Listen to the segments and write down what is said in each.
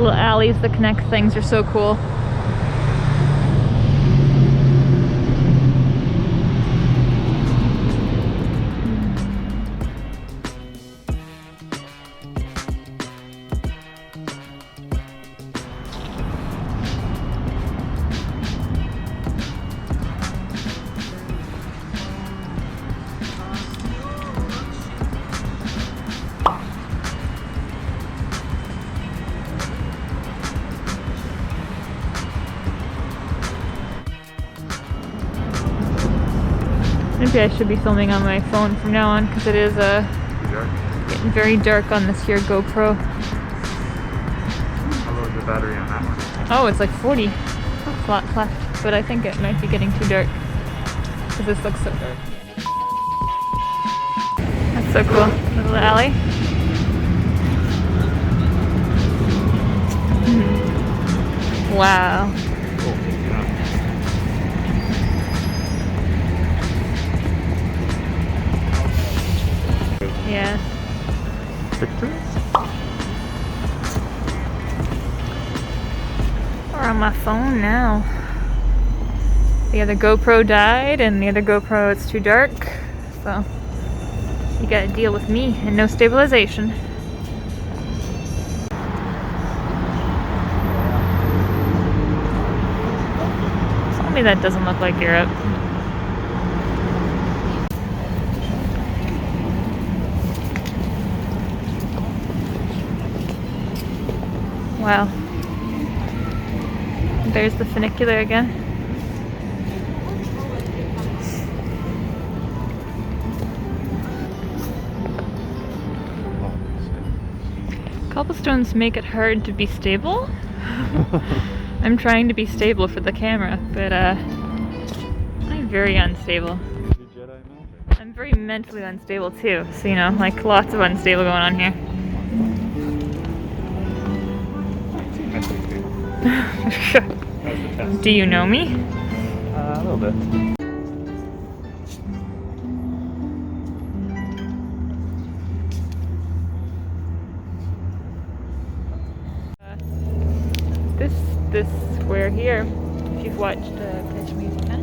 little alleys that connect things are so cool. Maybe I should be filming on my phone from now on, because it is getting very dark on this here GoPro. How low is the battery on that one? Oh, it's like 40. That's a lot left, but I think it might be getting too dark, because this looks so dark. That's so cool. Little alley. Wow. Yeah. Pictures? We're on my phone now. The other GoPro died, and the other GoPro, it's too dark. So you gotta deal with me and no stabilization. Tell me that doesn't look like Europe. Wow. There's the funicular again. Cobblestones make it hard to be stable. I'm trying to be stable for the camera, but I'm very unstable. I'm very mentally unstable too, so you know, like lots of unstable going on here. Do you know me? A little bit. This square here, if you've watched Catch Me If You Can.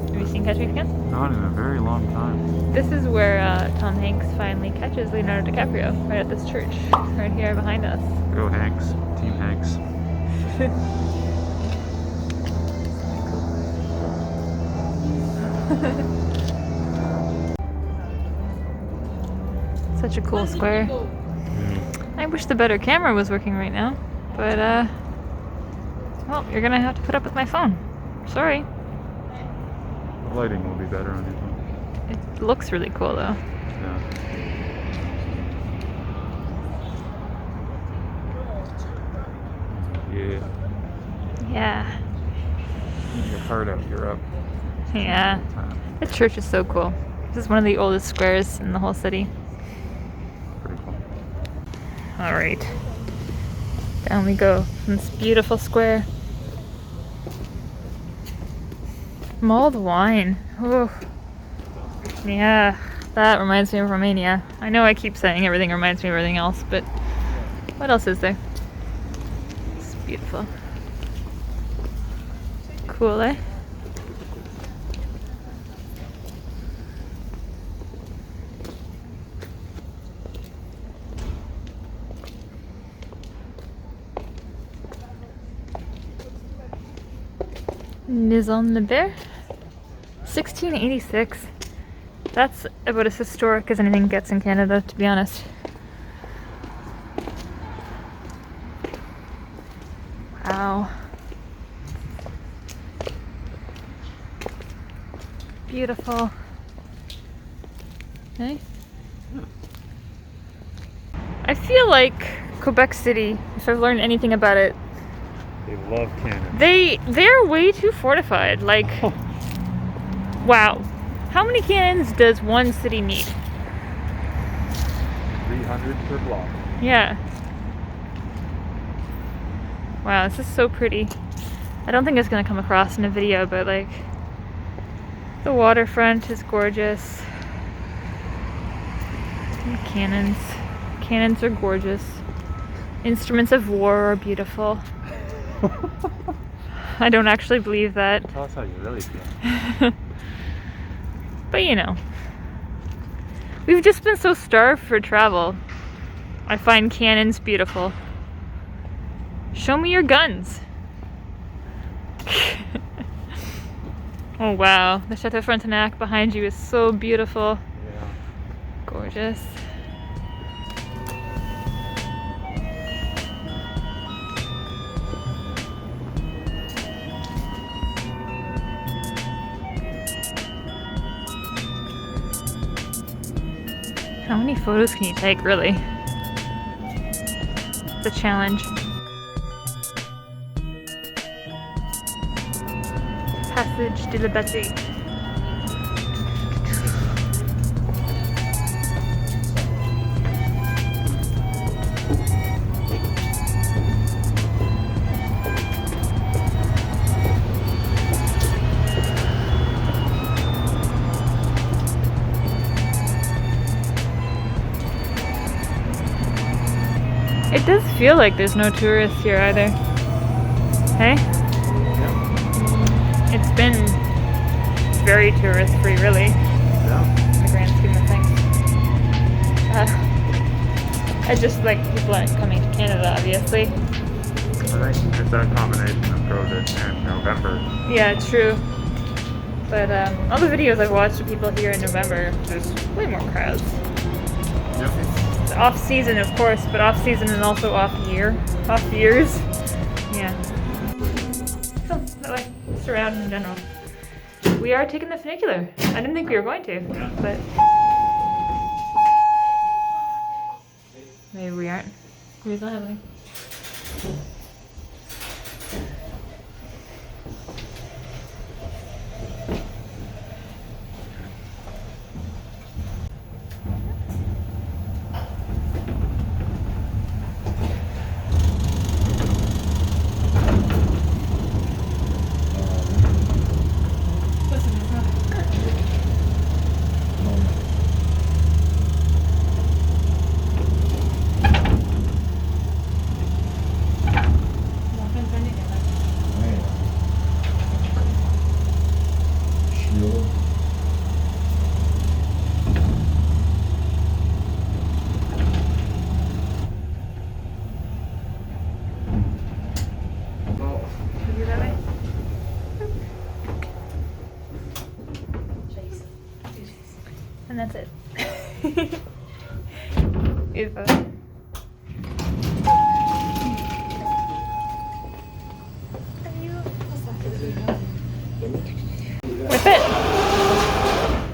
Have you seen Catch Me If You Can? Not in a very long time. This is where Tom Hanks finally catches Leonardo DiCaprio, right at this church, right here behind us. Go Hanks. Team Hanks. Such a cool square. I wish the better camera was working right now, but well, you're gonna have to put up with my phone. Sorry. The lighting will be better on your phone. It looks really cool though. Yeah. Yeah. Your heart out, you're up. Yeah. The church is so cool. This is one of the oldest squares in the whole city. Pretty cool. Alright. Down we go from this beautiful square. Mulled wine. Ooh. Yeah, that reminds me of Romania. I know I keep saying everything reminds me of everything else, but what else is there? It's beautiful. Cool, eh? Maison Le Bear, 1686. That's about as historic as anything gets in Canada, to be honest. Wow. Beautiful. Hey? I feel like Quebec City, if I've learned anything about it, They love cannons. They're way too fortified. Like, wow. How many cannons does one city need? 300 per block. Yeah. Wow, this is so pretty. I don't think it's gonna come across in a video, but like, the waterfront is gorgeous. And cannons. Cannons are gorgeous. Instruments of war are beautiful. I don't actually believe that. Tell us how you really feel. But you know, we've just been so starved for travel. I find cannons beautiful. Show me your guns. Oh wow, the Chateau Frontenac behind you is so beautiful. Yeah. Gorgeous. How many photos can you take, really? It's a challenge. Passage de la Bastille. It does feel like there's no tourists here either. Hey? Yeah. It's been very tourist free, really, Yeah. in the grand scheme of things. I just like people aren't coming to Canada, obviously. I think it's that combination of COVID and November. Yeah, true. But all the videos I've watched of people here in November, there's way more crowds. Yep. It's off season, of course, but off season and also off years. Yeah. So that way, just around in general. We are taking the funicular. I didn't think we were going to, but maybe we aren't. Where's the highway? And that's it. Beautiful. Worth it?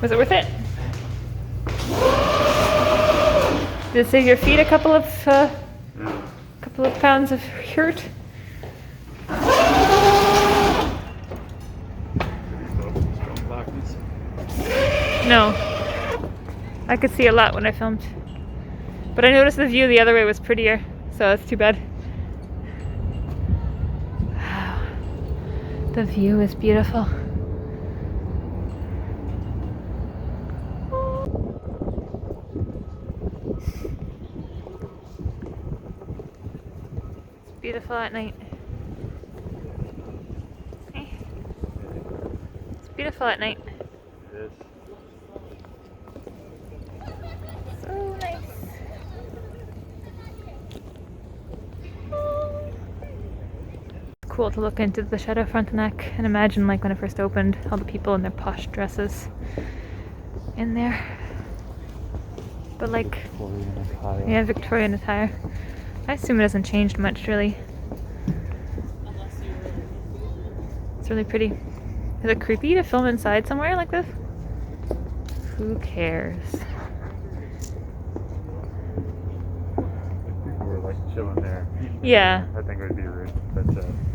Was it worth it? Did it save your feet a couple of pounds of hurt? No. I could see a lot when I filmed. But I noticed the view the other way was prettier, so that's too bad. Wow. The view is beautiful. It's beautiful at night. Okay. It's beautiful at night. It is. So nice. It's cool to look into the Chateau Frontenac and imagine, like, when it first opened, all the people in their posh dresses in there. But like, Victorian attire. yeah, Victorian attire. I assume it hasn't changed much, really. It's really pretty. Is it creepy to film inside somewhere like this? Who cares? People were like chilling there. Yeah. I think it would be rude. But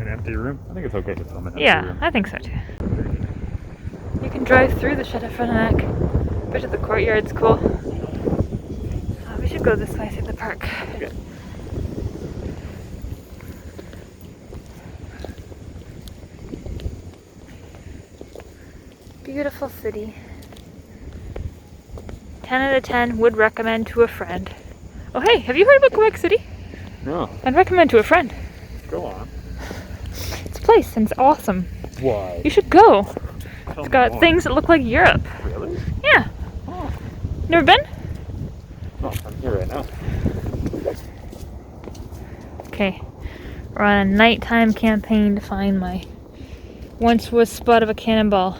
an empty room? I think it's okay to film an empty Yeah, room. I think so too. You can drive through the Chateau Frontenac. Bit of the courtyard's cool. We should go this way through the park. Okay. Beautiful city. 10 out of 10 would recommend to a friend. Oh hey, have you heard about Quebec City? No. I'd recommend to a friend. Go on. It's a place and it's awesome. Why? You should go. Tell It's me got more. things that look like Europe. Really? Yeah. Oh. Never been? Oh, I'm here right now. Okay. We're on a nighttime campaign to find my once was spot of a cannonball.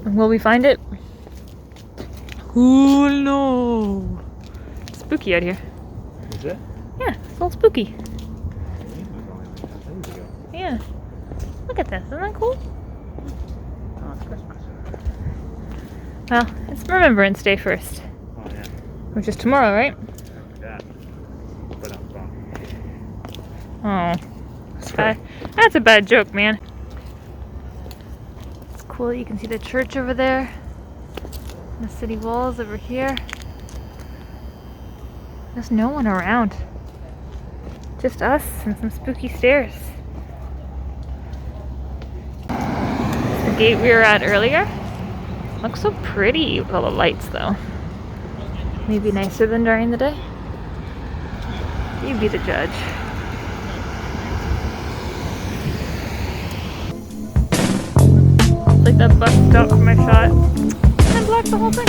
And will we find it? Oh no! It's spooky out here. Is it? Yeah, it's a little spooky. It was only like 10 days ago. Yeah. Look at this. Isn't that cool? Oh, it's Christmas. Well, it's Remembrance Day first, Oh, yeah. which is tomorrow, right? I forgot. But I'm fine. Oh. Sorry. That's a bad joke, man. It's cool. You can see the church over there. The city walls over here. There's no one around. Just us and some spooky stairs. The gate we were at earlier looks so pretty with all the lights though. Maybe nicer than during the day. You be the judge. It's like that bus stop for my shot. And I blocked the whole thing.